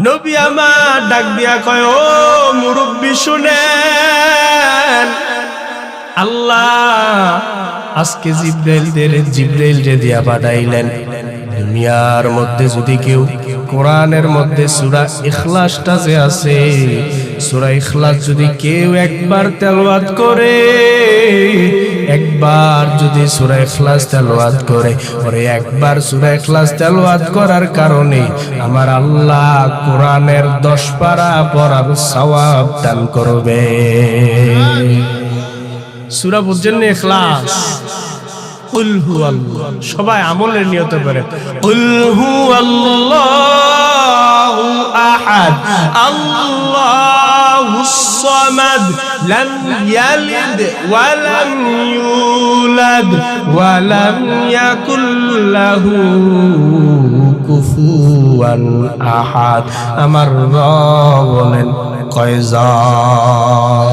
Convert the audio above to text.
নবী আমার ডাক দিয়া কয়, ও মুরব্বী শুনেন, আল্লাহ আজকে জিব্রাইল রে দিয়া পাঠাইলেন। দুনিয়ার মধ্যে যদি কেউ কোরআনের মধ্যে সূরা ইখলাসটা যে আছে, সূরা ইখলাস যদি কেউ একবার তেলাওয়াত করে, একবার যদি সূরা ইখলাস তেলাওয়াত করে, ওরে একবার সূরা ইখলাস তেলাওয়াত করার কারণে আমার আল্লাহ কোরআনের 10 পারা পড়ার সওয়াব দান করবে। সূরা বুঝছেন না? ইখলাস। কুল হুয়াল্লাহ, সবাই আমলের নিয়ত করে কুল হুয়াল্লাহু আহাদ আল্লাহুস সামাদ লাম ইয়ালিদ ওয়া লাম ইউলাদ ওয়া লাম ইয়াকুল লাহু কুফুয়ান আহাদ। আমার রব বলেন কয়জন?